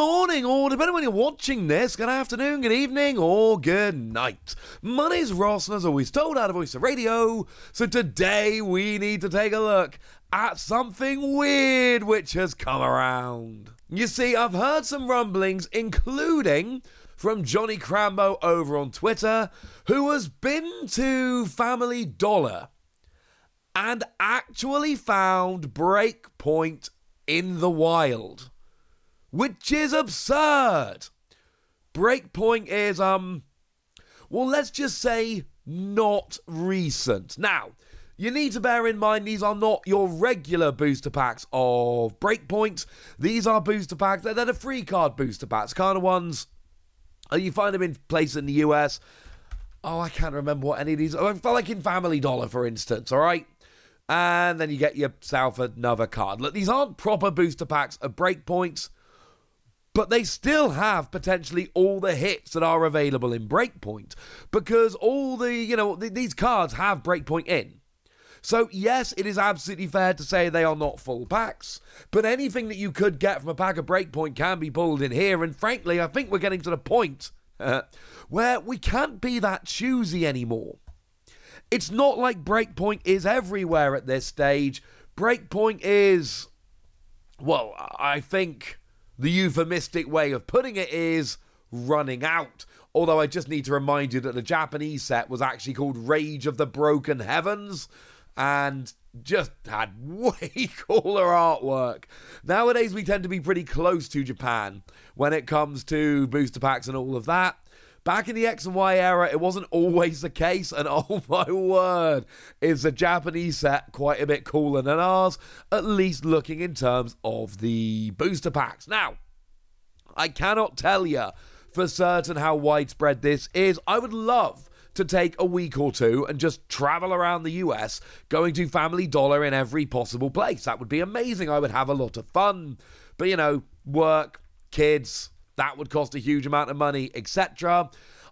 morning, or depending on when you're watching this, good afternoon, good evening, or good night. My name's Ross, and as always told out of Voice of Radio, so today we need to take a look at something weird which has come around. You see, I've heard some rumblings, including from Johnny Crambo over on Twitter, who has been to Family Dollar and actually found BREAKPoint in the wild, which is absurd. BREAKPoint is, well, let's just say not recent. Now, you need to bear in mind these are not your regular booster packs of BREAKPoint. These are booster packs, they're the free card booster packs, kind of ones, you find them in places in the US. Oh, I can't remember what any of these are. Like in Family Dollar, for instance, all right? And then you get yourself another card. Look, these aren't proper booster packs of BREAKPoints, but they still have potentially all the hits that are available in BREAKPoint, because all the, these cards have BREAKPoint in. So yes, it is absolutely fair to say they are not full packs, but anything that you could get from a pack of BREAKPoint can be pulled in here, and frankly, I think we're getting to the point where we can't be that choosy anymore. It's not like BREAKPoint is everywhere at this stage. BREAKPoint is, well, I think the euphemistic way of putting it is running out. Although I just need to remind you that the Japanese set was actually called Rage of the Broken Heavens and just had way cooler artwork. Nowadays we tend to be pretty close to Japan when it comes to booster packs and all of that. Back in the X and Y era, it wasn't always the case, and oh my word, is the Japanese set quite a bit cooler than ours, at least looking in terms of the booster packs. Now, I cannot tell you for certain how widespread this is. I would love to take a week or two and just travel around the US, going to Family Dollar in every possible place. That would be amazing. I would have a lot of fun. But, work, kids, that would cost a huge amount of money, etc.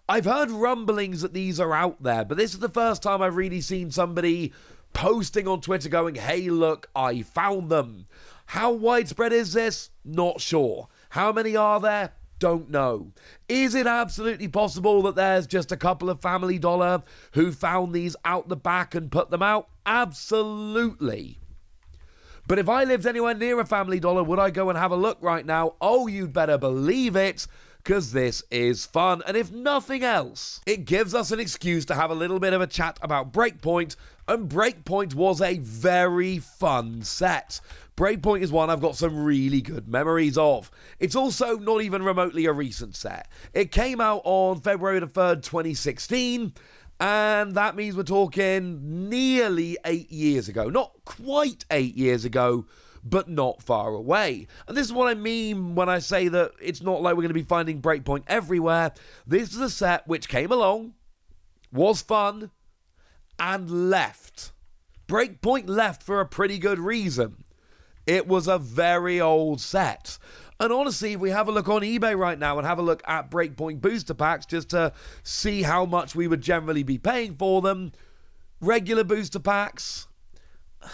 I've heard rumblings that these are out there, but this is the first time I've really seen somebody posting on Twitter going, hey, look, I found them. How widespread is this? Not sure. How many are there? Don't know. Is it absolutely possible that there's just a couple of Family Dollar who found these out the back and put them out? Absolutely. But if I lived anywhere near a Family Dollar, would I go and have a look right now? Oh, you'd better believe it, because this is fun. And if nothing else, it gives us an excuse to have a little bit of a chat about BREAKPoint, and BREAKPoint was a very fun set. BREAKPoint is one I've got some really good memories of. It's also not even remotely a recent set. It came out on February the 3rd, 2016, and that means we're talking nearly 8 years ago. Not quite 8 years ago, but not far away. And this is what I mean when I say that it's not like we're going to be finding BREAKPoint everywhere. This is a set which came along, was fun, and left. BREAKPoint left for a pretty good reason. It was a very old set. And honestly, if we have a look on eBay right now and have a look at BREAKPoint booster packs just to see how much we would generally be paying for them, regular booster packs,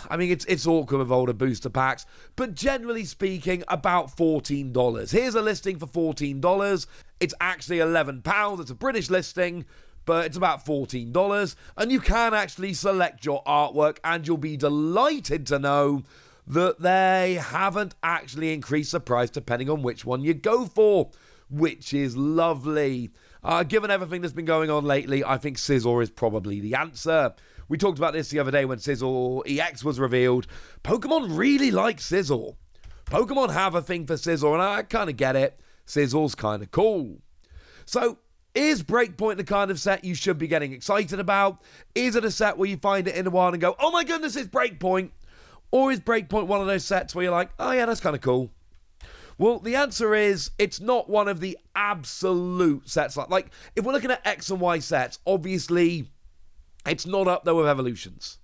I mean, it's awkward with older booster packs, but generally speaking, about $14. Here's a listing for $14. It's actually £11. It's a British listing, but it's about $14. And you can actually select your artwork, and you'll be delighted to know that they haven't actually increased the price depending on which one you go for, which is lovely. Given everything that's been going on lately, I think Scizor is probably the answer. We talked about this the other day when Scizor EX was revealed. Pokemon really like Scizor. Pokemon have a thing for Scizor, and I kind of get it. Scizor's kind of cool. So, is BREAKPoint the kind of set you should be getting excited about? Is it a set where you find it in a while and go, oh my goodness, it's BREAKPoint? Or is BREAKPoint one of those sets where you're like, oh yeah, that's kind of cool? Well, the answer is, it's not one of the absolute sets. Like, if we're looking at X and Y sets, obviously, it's not up there with Evolutions.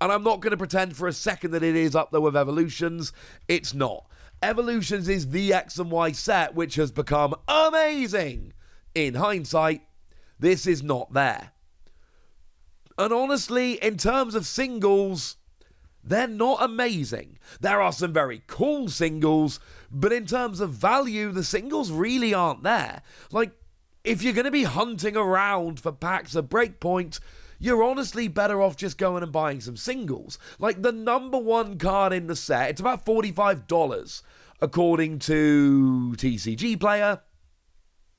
And I'm not going to pretend for a second that it is up there with Evolutions. It's not. Evolutions is the X and Y set, which has become amazing. In hindsight, this is not there. And honestly, in terms of singles, they're not amazing. There are some very cool singles, But in terms of value, the singles really aren't there. Like, if you're going to be hunting around for packs of BREAKPoint, you're honestly better off just going and buying some singles. Like, the number one card in the set, it's about $45, according to TCG Player.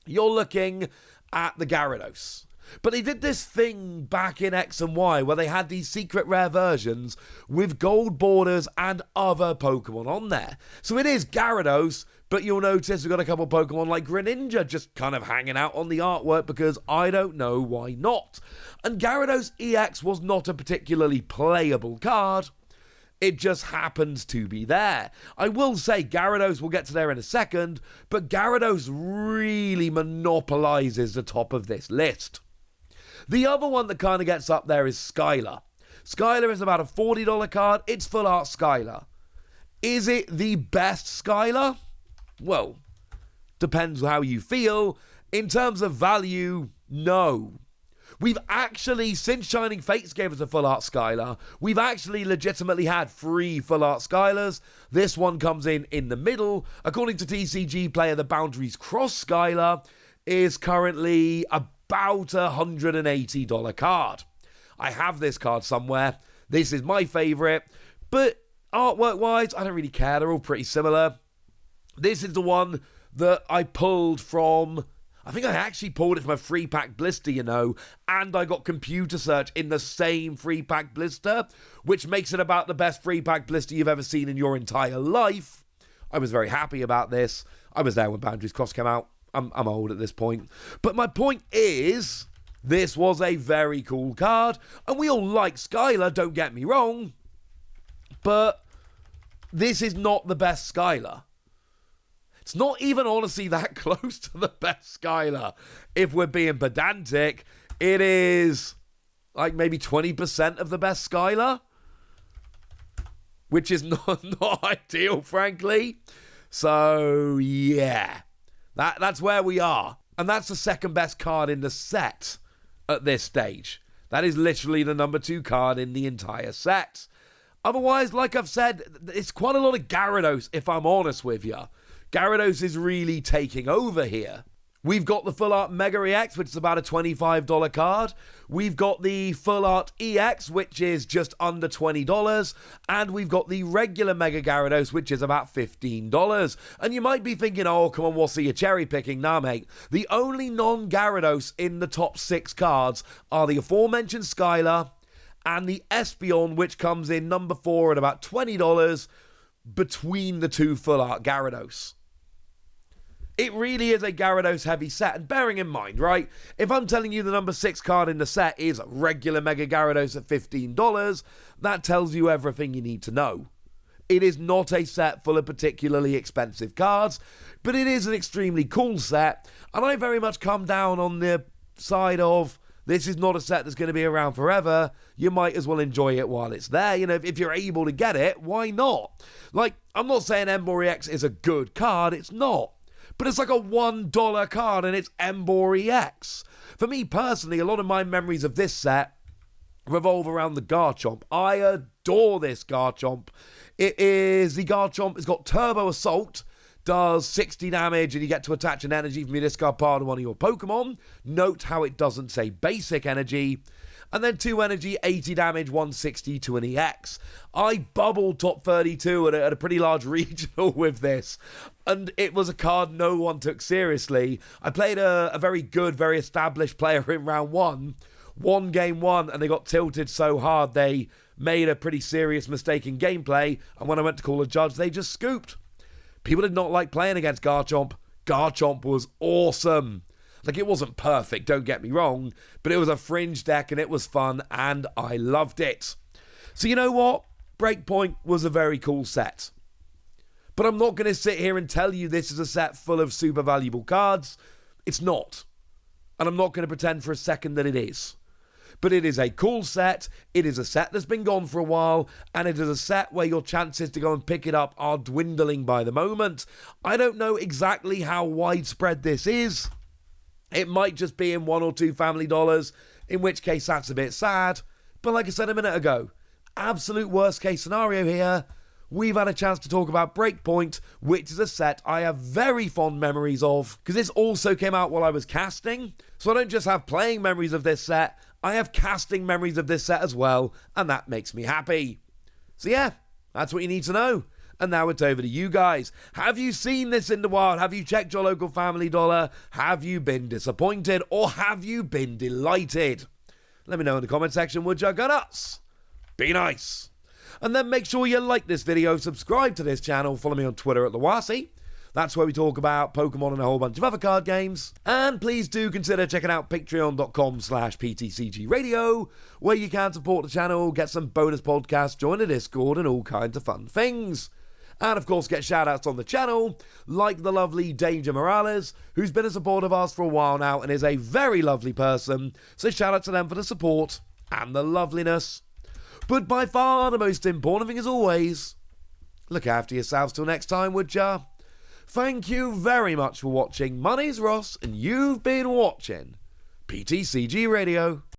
You're looking at the Gyarados. But they did this thing back in X and Y where they had these secret rare versions with gold borders and other Pokemon on there. So it is Gyarados, but you'll notice we've got a couple Pokemon like Greninja just kind of hanging out on the artwork because I don't know why not. And Gyarados EX was not a particularly playable card. It just happens to be there. I will say Gyarados, we'll get to there in a second, but Gyarados really monopolizes the top of this list. The other one that kind of gets up there is Skyler. Skyler is about a $40 card. It's full art Skyler. Is it the best Skyler? Well, depends how you feel. In terms of value, no. We've actually, since Shining Fates gave us a full art Skyler, we've actually legitimately had 3 full art Skylers. This one comes in the middle. According to TCG Player, the Boundaries Cross Skyler is currently about a $180 card. I have this card somewhere. This is my favourite, but artwork-wise, I don't really care. They're all pretty similar. This is the one that I pulled from... I think I actually pulled it from a free pack blister, you know, and I got computer search in the same free pack blister, which makes it about the best free pack blister you've ever seen in your entire life. I was very happy about this. I was there when Boundaries Cross came out. I'm old at this point. But my point is, this was a very cool card, and we all like Skyler, don't get me wrong, but this is not the best Skyler. It's not even honestly that close to the best Skyler. If we're being pedantic, it is like maybe 20% of the best Skyler, which is not ideal, frankly. So, yeah, that's where we are. And that's the second best card in the set at this stage. That is literally the number 2 card in the entire set. Otherwise, like I've said, it's quite a lot of Gyarados, if I'm honest with you. Gyarados is really taking over here. We've got the Full Art Mega EX, which is about a $25 card. We've got the Full Art EX, which is just under $20. And we've got the regular Mega Gyarados, which is about $15. And you might be thinking, oh, come on, we'll see, you're cherry picking. Nah, mate. The only non-Gyarados in the top 6 cards are the aforementioned Skyler and the Espeon, which comes in number 4 at about $20 between the 2 Full Art Gyarados. It really is a Gyarados heavy set, and bearing in mind, right, if I'm telling you the number 6 card in the set is regular Mega Gyarados at $15, that tells you everything you need to know. It is not a set full of particularly expensive cards, but it is an extremely cool set, and I very much come down on the side of, this is not a set that's going to be around forever. You might as well enjoy it while it's there. You know, if you're able to get it, why not? Like, I'm not saying Emboar EX is a good card, it's not. But it's like a $1 card and it's Emboar EX. For me personally, a lot of my memories of this set revolve around the Garchomp. I adore this Garchomp. It is the Garchomp, it's got Turbo Assault, does 60 damage, and you get to attach an energy from your discard pile to one of your Pokemon. Note how it doesn't say basic energy. And then 2 energy, 80 damage, 160 to an EX. I bubbled top 32 at a pretty large regional with this, and it was a card no one took seriously. I played a very good, very established player in round 1, won game 1, and they got tilted so hard they made a pretty serious mistake in gameplay, and when I went to call a judge, they just scooped. People did not like playing against Garchomp. Garchomp was awesome. Like, it wasn't perfect, don't get me wrong, but it was a fringe deck and it was fun and I loved it. So you know what? BREAKPoint was a very cool set. But I'm not going to sit here and tell you this is a set full of super valuable cards. It's not. And I'm not going to pretend for a second that it is. But it is a cool set, it is a set that's been gone for a while, and it is a set where your chances to go and pick it up are dwindling by the moment. I don't know exactly how widespread this is. It might just be in 1 or 2 family dollars, in which case that's a bit sad. But like I said a minute ago, absolute worst case scenario here, we've had a chance to talk about BREAKPoint, which is a set I have very fond memories of, because this also came out while I was casting, so I don't just have playing memories of this set, I have casting memories of this set as well, and that makes me happy. So yeah, that's what you need to know. And now it's over to you guys. Have you seen this in the wild? Have you checked your local Family Dollar? Have you been disappointed? Or have you been delighted? Let me know in the comment section, would ya? Go nuts! Be nice! And then make sure you like this video, subscribe to this channel, follow me on Twitter at Lawasi. That's where we talk about Pokemon and a whole bunch of other card games. And please do consider checking out patreon.com/PTCGradio, where you can support the channel, get some bonus podcasts, join the Discord, and all kinds of fun things. And of course, get shout-outs on the channel, like the lovely Danger Morales, who's been a supporter of ours for a while now and is a very lovely person, so shout out to them for the support and the loveliness. But by far the most important thing as always, look after yourselves till next time, would ya? Thank you very much for watching. My name's Ross, and you've been watching PTCG Radio.